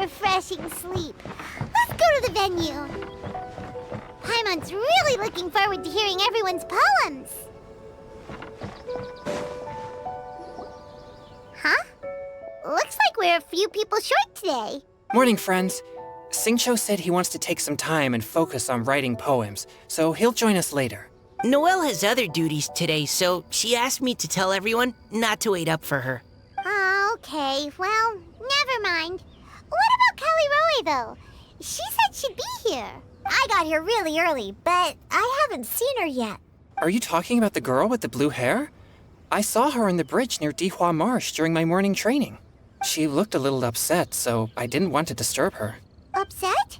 refreshing sleep. Let's go to the venue. Paimon's really looking forward to hearing everyone's poems. Huh? Looks like we're a few people short today. Morning, friends. Singcho said he wants to take some time and focus on writing poems, so he'll join us later. Noelle has other duties today, so she asked me to tell everyone not to wait up for her. Oh, okay. Well, never mind. What about Callie Roe, though? She said she'd be here. I got here really early, but I haven't seen her yet. Are you talking about the girl with the blue hair? I saw her on the bridge near Dihua Marsh during my morning training. She looked a little upset, so I didn't want to disturb her. Upset?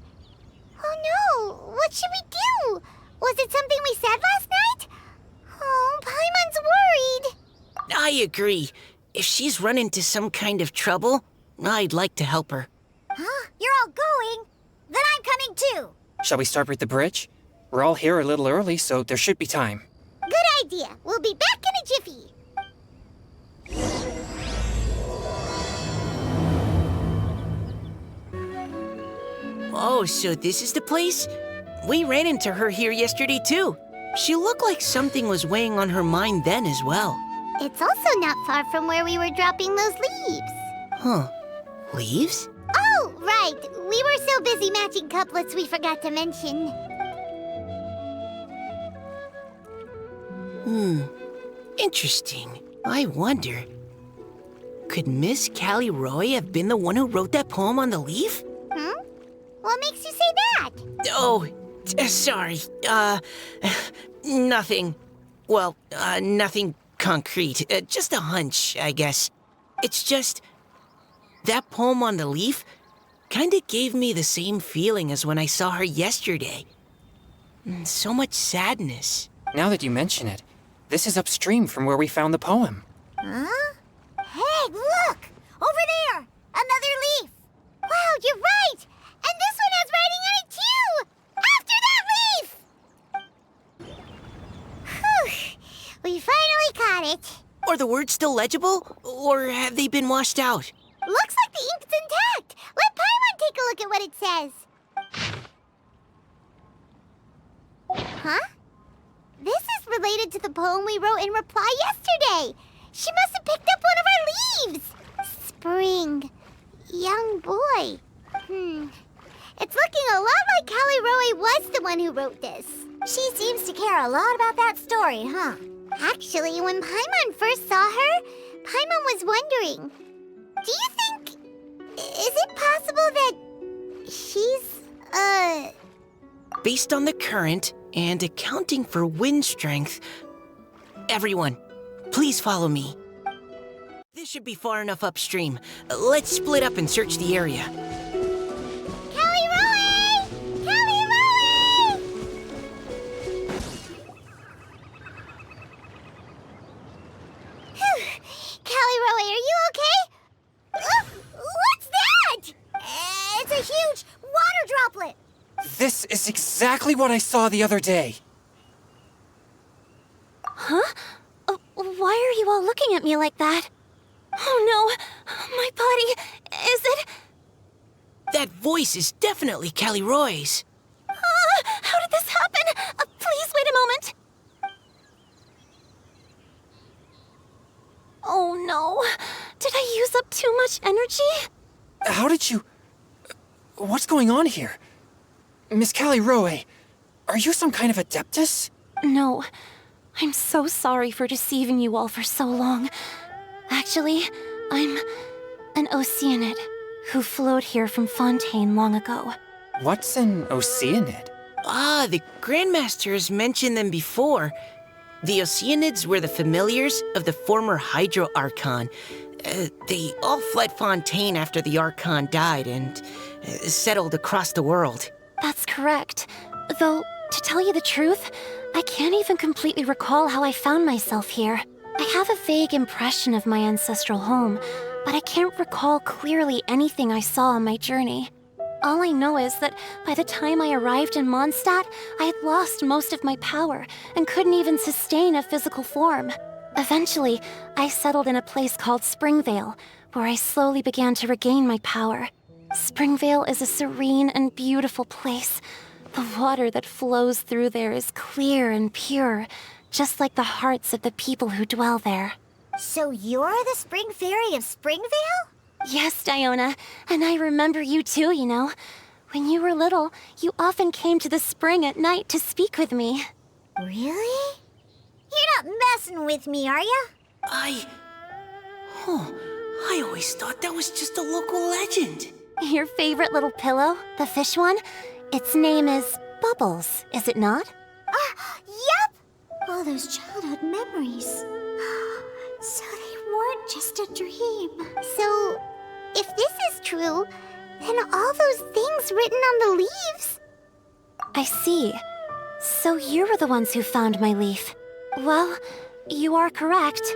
Oh no! What should we do? Was it something we said last night? Oh, Paimon's worried. I agree. If she's run into some kind of trouble, I'd like to help her. Huh? You're all going? Then I'm coming too. Shall we start with the bridge? We're all here a little early, so there should be time. Good idea. We'll be back in a jiffy. Oh, so this is the place? We ran into her here yesterday, too. She looked like something was weighing on her mind then as well. It's also not far from where we were dropping those leaves. Huh. Leaves? Oh, right. We were so busy matching couplets we forgot to mention. Interesting. I wonder, could Miss Callie Roy have been the one who wrote that poem on the leaf? What makes you say that? Oh, sorry. Nothing. Well, nothing concrete. Just a hunch, I guess. It's just, that poem on the leaf kinda gave me the same feeling as when I saw her yesterday. So much sadness. Now that you mention it, this is upstream from where we found the poem. Huh? Hey, look! Over there! Another leaf! Wow, you're right! And this one has writing on it too! After that leaf! Whew! We finally caught it. Are the words still legible, or have they been washed out? Looks like the ink's intact. Let Paimon take a look at what it says. Huh? This is related to the poem we wrote in reply yesterday. She must have picked up one of our leaves. Spring. Young boy. It's looking a lot like Callie Roe was the one who wrote this. She seems to care a lot about that story, huh? Actually, when Paimon first saw her, Paimon was wondering, do you think... is it possible that she's, Based on the current and accounting for wind strength, everyone, please follow me. This should be far enough upstream. Let's split up and search the area. Callie Roe! Callie Roe! Callie Roe, are you okay? What's that? It's a huge water droplet. This is exactly what I saw the other day. Huh? Why are you all looking at me like that? Oh no! My body... is it... That voice is definitely Callie Roy's. How did this happen? Please wait a moment. Oh no. Did I use up too much energy? How did you... What's going on here? Miss Callie Roe, are you some kind of adeptus? No. I'm so sorry for deceiving you all for so long. Actually, I'm an Oceanid who flowed here from Fontaine long ago. What's an Oceanid? Ah, the Grandmaster has mentioned them before. The Oceanids were the familiars of the former Hydro Archon. They all fled Fontaine after the Archon died and settled across the world. That's correct. Though, to tell you the truth, I can't even completely recall how I found myself here. I have a vague impression of my ancestral home, but I can't recall clearly anything I saw on my journey. All I know is that by the time I arrived in Mondstadt, I had lost most of my power and couldn't even sustain a physical form. Eventually, I settled in a place called Springvale, where I slowly began to regain my power. Springvale is a serene and beautiful place. The water that flows through there is clear and pure, just like the hearts of the people who dwell there. So you're the Spring Fairy of Springvale? Yes, Diona, and I remember you too, you know. When you were little, you often came to the spring at night to speak with me. Really? You're not messing with me, are ya? I always thought that was just a local legend. Your favorite little pillow, the fish one? Its name is Bubbles, is it not? Yep! All those childhood memories. So they weren't just a dream. So, if this is true, then all those things written on the leaves... I see. So you were the ones who found my leaf. Well, you are correct.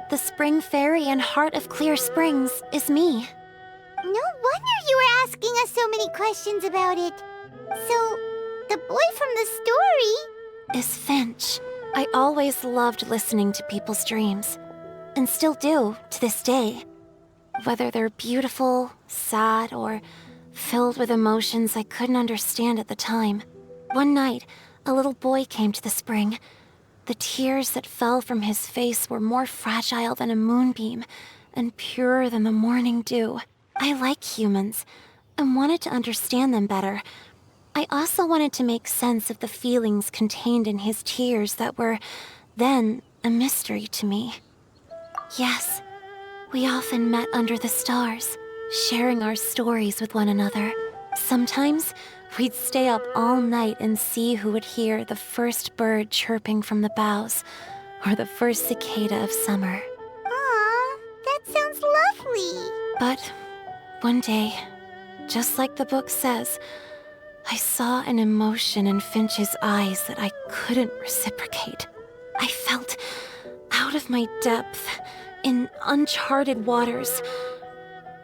The Spring Fairy and Heart of Clear Springs is me. No wonder you were asking us so many questions about it. So, the boy from the story... Is Finch. I always loved listening to people's dreams. And still do, to this day. Whether they're beautiful, sad, or filled with emotions I couldn't understand at the time. One night, a little boy came to the spring. The tears that fell from his face were more fragile than a moonbeam, and purer than the morning dew. I like humans, and wanted to understand them better. I also wanted to make sense of the feelings contained in his tears that were, then, a mystery to me. Yes, we often met under the stars, sharing our stories with one another. Sometimes, we'd stay up all night and see who would hear the first bird chirping from the boughs, or the first cicada of summer. Aw, that sounds lovely. But one day, just like the book says, I saw an emotion in Finch's eyes that I couldn't reciprocate. I felt out of my depth, in uncharted waters.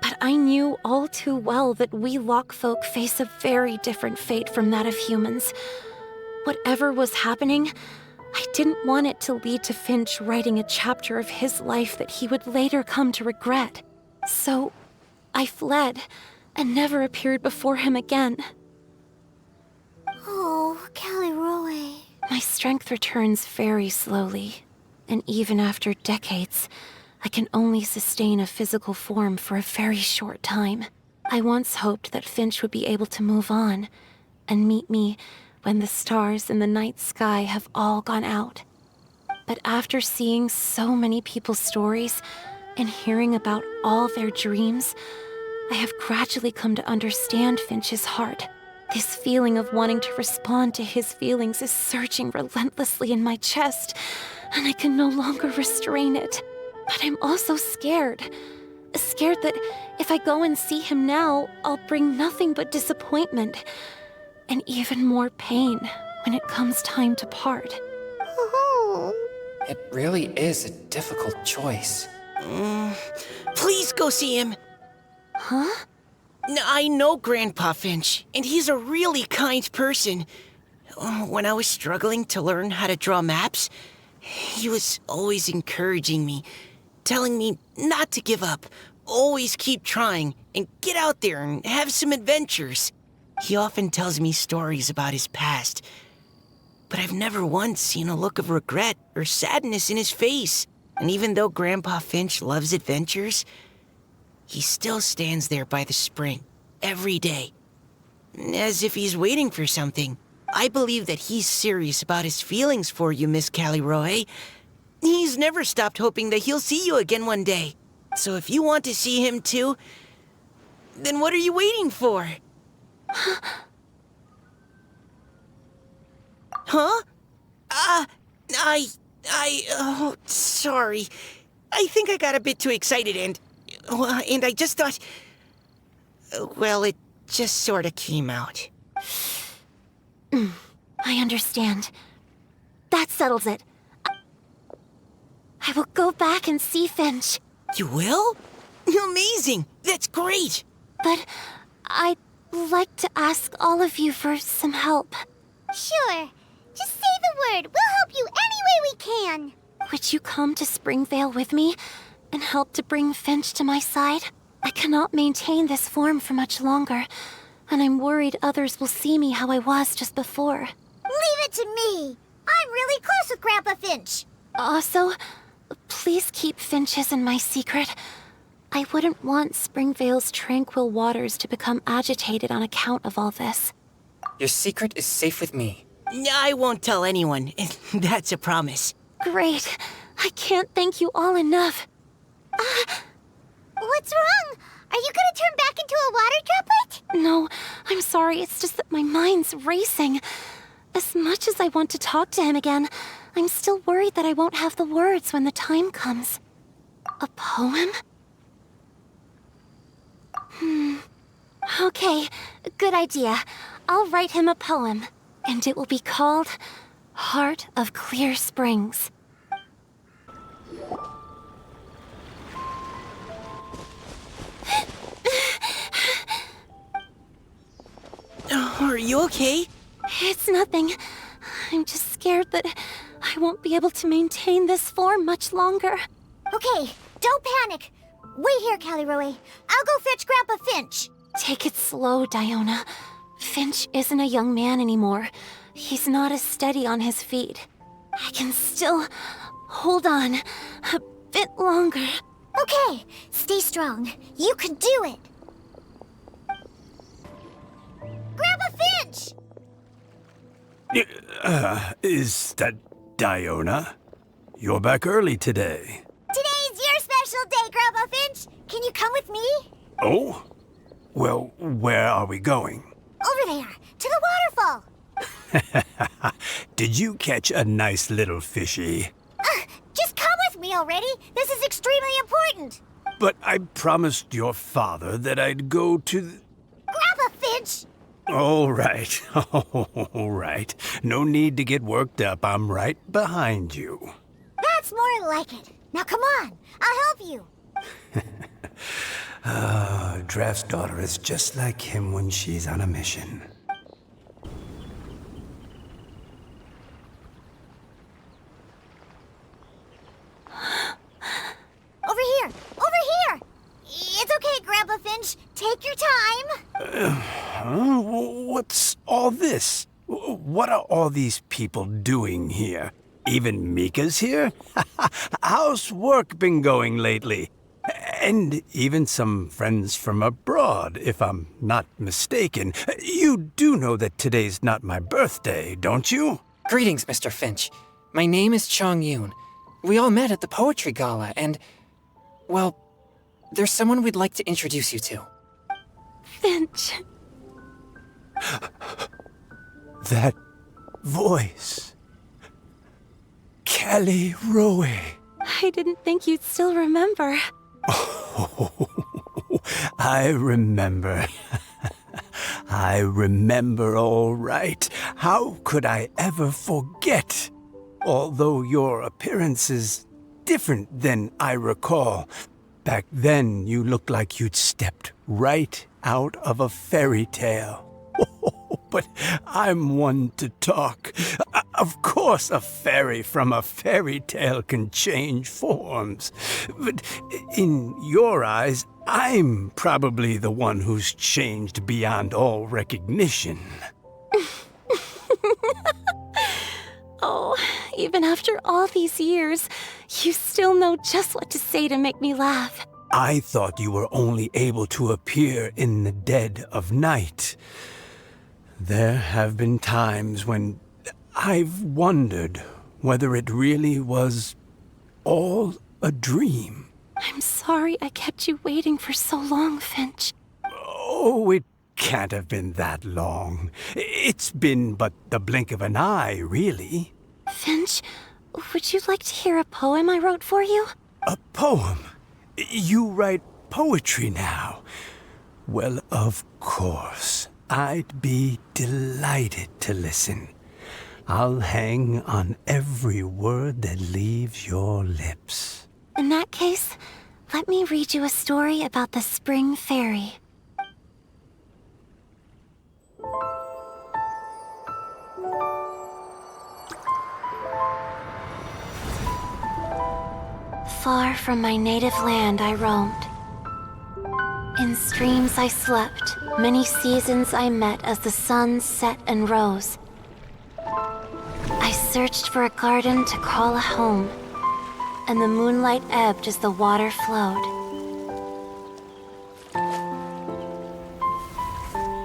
But I knew all too well that we Lockfolk face a very different fate from that of humans. Whatever was happening, I didn't want it to lead to Finch writing a chapter of his life that he would later come to regret. So, I fled, and never appeared before him again. Oh, Caliroe. My strength returns very slowly, and even after decades, I can only sustain a physical form for a very short time. I once hoped that Finch would be able to move on, and meet me when the stars in the night sky have all gone out. But after seeing so many people's stories, and hearing about all their dreams, I have gradually come to understand Finch's heart. This feeling of wanting to respond to his feelings is surging relentlessly in my chest, and I can no longer restrain it. But I'm also scared. Scared that if I go and see him now, I'll bring nothing but disappointment, and even more pain when it comes time to part. Oh. It really is a difficult choice. Please go see him. Huh? I know Grandpa Finch, and he's a really kind person. When I was struggling to learn how to draw maps, he was always encouraging me, telling me not to give up, always keep trying, and get out there and have some adventures. He often tells me stories about his past, but I've never once seen a look of regret or sadness in his face. And even though Grandpa Finch loves adventures, he still stands there by the spring, every day, as if he's waiting for something. I believe that he's serious about his feelings for you, Miss Caliroe. He's never stopped hoping that he'll see you again one day. So if you want to see him too, then what are you waiting for? Huh? Oh, sorry. I think I got a bit too excited and I just thought, well, it just sort of came out. I understand. That settles it. I will go back and see Finch. You will? Amazing! That's great! But I'd like to ask all of you for some help. Sure. Just say the word. We'll help you any way we can. Would you come to Springvale with me and help to bring Finch to my side? I cannot maintain this form for much longer, and I'm worried others will see me how I was just before. Leave it to me. I'm really close with Grandpa Finch. Also, please keep Finch's in my secret. I wouldn't want Springvale's tranquil waters to become agitated on account of all this. Your secret is safe with me. I won't tell anyone. That's a promise. Great. I can't thank you all enough. What's wrong? Are you gonna turn back into a water droplet? No, I'm sorry. It's just that my mind's racing. As much as I want to talk to him again, I'm still worried that I won't have the words when the time comes. A poem? Okay, good idea. I'll write him a poem, and it will be called Heart of Clear Springs. Are you okay? It's nothing. I'm just scared that I won't be able to maintain this form much longer. Okay, don't panic. Wait here, Caliroe. I'll go fetch Grandpa Finch. Take it slow, Diona. Finch isn't a young man anymore. He's not as steady on his feet. I can still hold on a bit longer. Okay, stay strong. You can do it. Grandpa Finch! Is that Diona? You're back early today. Today's your special day, Grandpa Finch. Can you come with me? Oh? Well, where are we going? Over there, to the waterfall. Did you catch a nice little fishy? Just come with me already. This is extremely important. But I promised your father that I'd go to the... Grandpa Finch! All right, all right. No need to get worked up. I'm right behind you. That's more like it. Now come on, I'll help you. Draft's daughter is just like him when she's on a mission. Over here! Over here! It's okay, Grandpa Finch. Take your time. Huh? What's all this? What are all these people doing here? Even Mika's here? How's work been going lately? And even some friends from abroad, if I'm not mistaken. You do know that today's not my birthday, don't you? Greetings, Mr. Finch. My name is Chong Yoon. We all met at the poetry gala, and, well, there's someone we'd like to introduce you to. Finch. That voice. Kelly Rowe. I didn't think you'd still remember. Oh, I remember. I remember all right. How could I ever forget? Although your appearance is different than I recall. Back then, you looked like you'd stepped right out of a fairy tale. But I'm one to talk. Of course, a fairy from a fairy tale can change forms. But in your eyes, I'm probably the one who's changed beyond all recognition. Oh, even after all these years, you still know just what to say to make me laugh. I thought you were only able to appear in the dead of night. There have been times when I've wondered whether it really was all a dream. I'm sorry I kept you waiting for so long, Finch. Oh, it can't have been that long. It's been but the blink of an eye, really. Finch, would you like to hear a poem I wrote for you? A poem? You write poetry now? Well, of course. I'd be delighted to listen. I'll hang on every word that leaves your lips. In that case, let me read you a story about the Spring Fairy. Far from my native land I roamed. In streams I slept, many seasons I met as the sun set and rose. I searched for a garden to call a home, and the moonlight ebbed as the water flowed.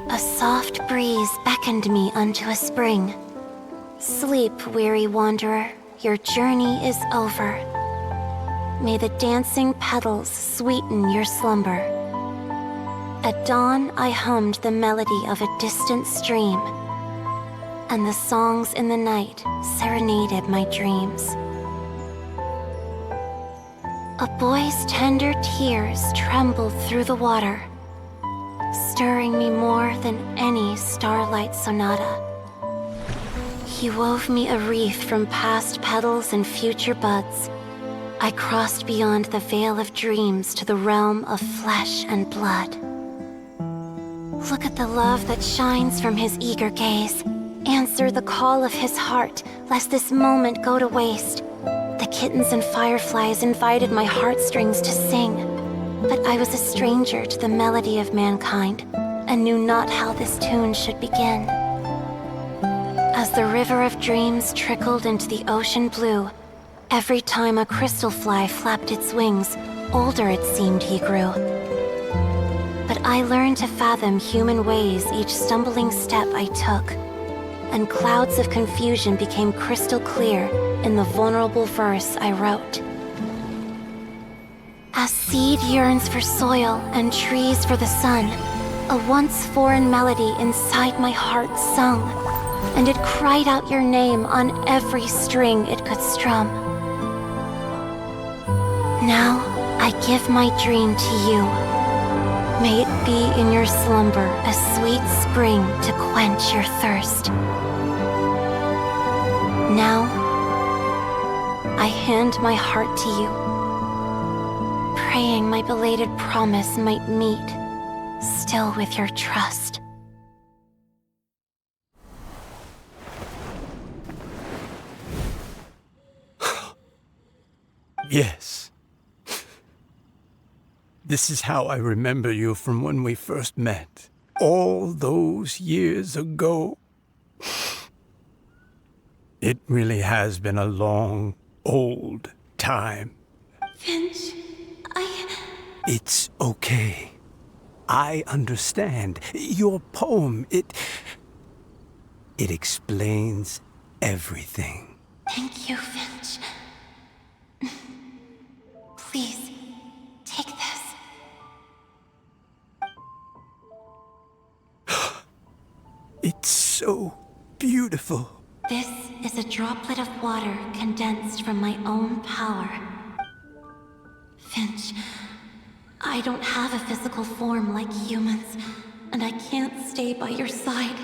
A soft breeze beckoned me unto a spring. Sleep, weary wanderer, your journey is over. May the dancing petals sweeten your slumber. At dawn, I hummed the melody of a distant stream, and the songs in the night serenaded my dreams. A boy's tender tears trembled through the water, stirring me more than any starlight sonata. He wove me a wreath from past petals and future buds. I crossed beyond the veil of dreams to the realm of flesh and blood. Look at the love that shines from his eager gaze. Answer the call of his heart, lest this moment go to waste. The kittens and fireflies invited my heartstrings to sing, but I was a stranger to the melody of mankind, and knew not how this tune should begin. As the river of dreams trickled into the ocean blue, every time a crystal fly flapped its wings, older it seemed he grew. But I learned to fathom human ways each stumbling step I took, and clouds of confusion became crystal clear in the vulnerable verse I wrote. As seed yearns for soil and trees for the sun, a once foreign melody inside my heart sung, and it cried out your name on every string it could strum. Now I give my dream to you. May it be in your slumber a sweet spring to quench your thirst. Now, I hand my heart to you, praying my belated promise might meet, still with your trust. Yes. This is how I remember you from when we first met. All those years ago. It really has been a long, old time. Finch, It's okay. I understand. Your poem, it explains everything. Thank you, Finch. Please, take this. It's so beautiful. This is a droplet of water condensed from my own power. Finch, I don't have a physical form like humans, and I can't stay by your side.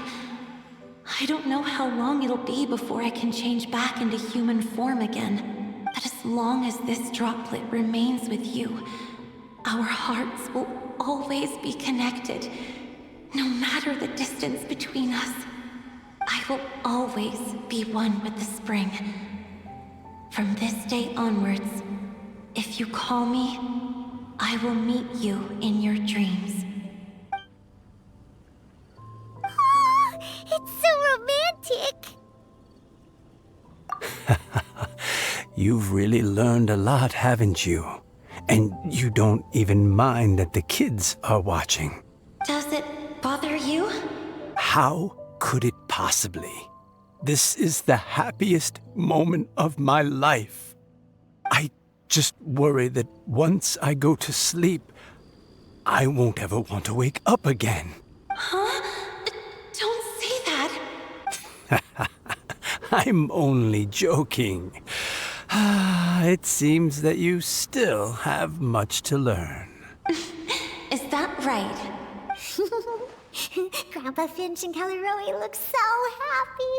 I don't know how long it'll be before I can change back into human form again. But as long as this droplet remains with you, our hearts will always be connected, no matter the distance between us. I will always be one with the spring. From this day onwards, if you call me, I will meet you in your dreams. Oh, it's so romantic. You've really learned a lot, haven't you? And you don't even mind that the kids are watching. Does it bother you? How could it possibly? This is the happiest moment of my life. I just worry that once I go to sleep, I won't ever want to wake up again. Huh? Don't say that. I'm only joking. It seems that you still have much to learn. Is that right? Grandpa Finch and Kelleroy look so happy.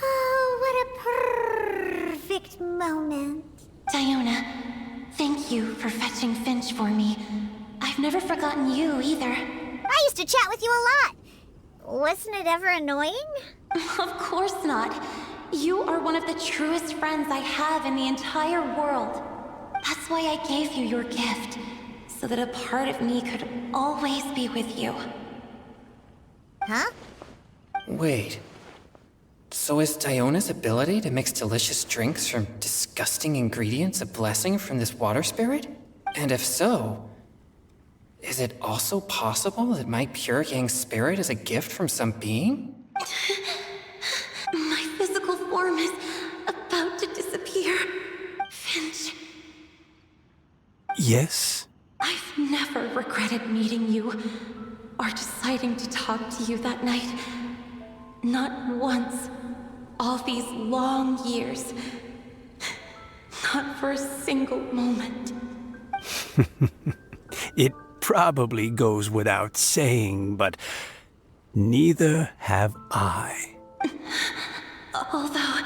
Oh, what a perfect moment. Diona, thank you for fetching Finch for me. I've never forgotten you either. I used to chat with you a lot. Wasn't it ever annoying? Of course not. You are one of the truest friends I have in the entire world. That's why I gave you your gift, so that a part of me could always be with you. Huh? Wait. So is Diona's ability to mix delicious drinks from disgusting ingredients a blessing from this water spirit? And if so, is it also possible that my pure yang spirit is a gift from some being? My physical form is about to disappear. Finch, Yes? I've never regretted meeting you or deciding to talk to you that night. Not once. All these long years. Not for a single moment. It probably goes without saying, but neither have I. Although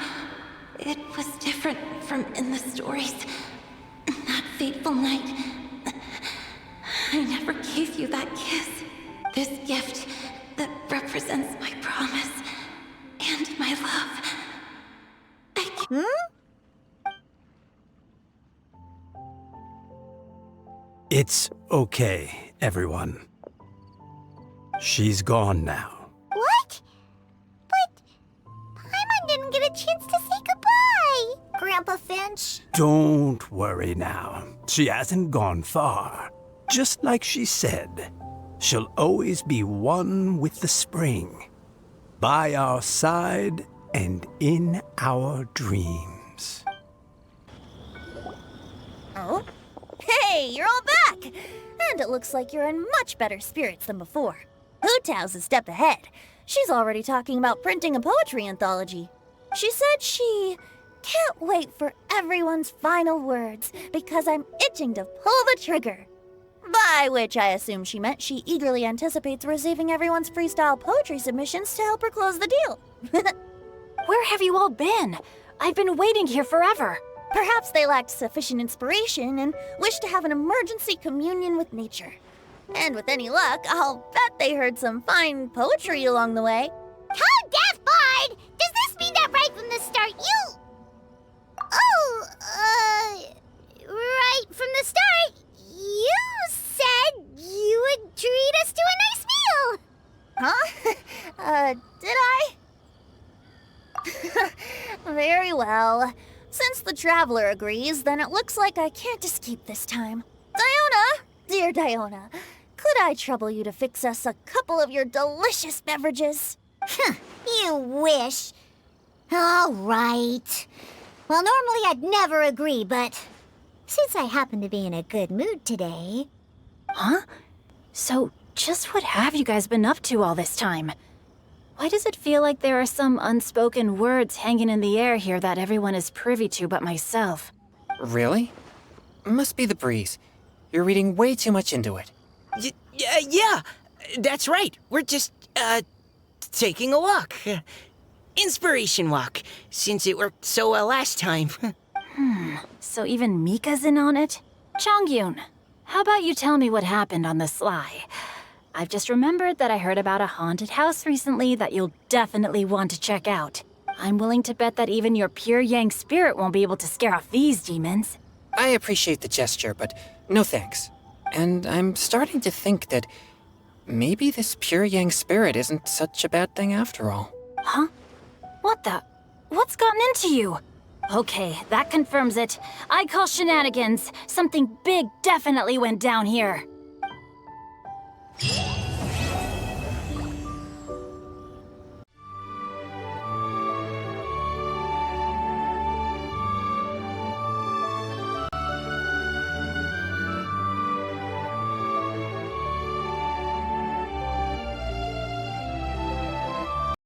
it was different from in the stories. That fateful night, I never gave you that kiss. This gift that represents my promise and my love. It's okay, everyone. She's gone now. What? But Paimon didn't get a chance to say goodbye. Grandpa Finch. Don't worry now. She hasn't gone far. Just like she said, she'll always be one with the spring. By our side and in our dreams. Oh? Hey, you're all back! And it looks like you're in much better spirits than before. Hootow's a step ahead. She's already talking about printing a poetry anthology. She said she can't wait for everyone's final words because I'm itching to pull the trigger. By which I assume she meant she eagerly anticipates receiving everyone's freestyle poetry submissions to help her close the deal. Where have you all been? I've been waiting here forever. Perhaps they lacked sufficient inspiration and wished to have an emergency communion with nature. And with any luck, I'll bet they heard some fine poetry along the way. Tone deaf, Bard! Does this mean that right from the start you... right from the start, you said you would treat us to a nice meal! Huh? Did I? Very well. Since the Traveler agrees, then it looks like I can't escape this time. Diona! Dear Diona, could I trouble you to fix us a couple of your delicious beverages? You wish. All right. Well, normally I'd never agree, but since I happen to be in a good mood today... Huh? So, just what have you guys been up to all this time? Why does it feel like there are some unspoken words hanging in the air here that everyone is privy to but myself? Really? Must be the breeze. You're reading way too much into it. Yeah, that's right. We're just, taking a walk. Inspiration walk, since it worked so well last time. So even Mika's in on it? Chongyun, how about you tell me what happened on the sly? I've just remembered that I heard about a haunted house recently that you'll definitely want to check out. I'm willing to bet that even your pure yang spirit won't be able to scare off these demons. I appreciate the gesture, but no thanks. And I'm starting to think that maybe this pure yang spirit isn't such a bad thing after all. Huh? What the? What's gotten into you? Okay, that confirms it. I call shenanigans. Something big definitely went down here.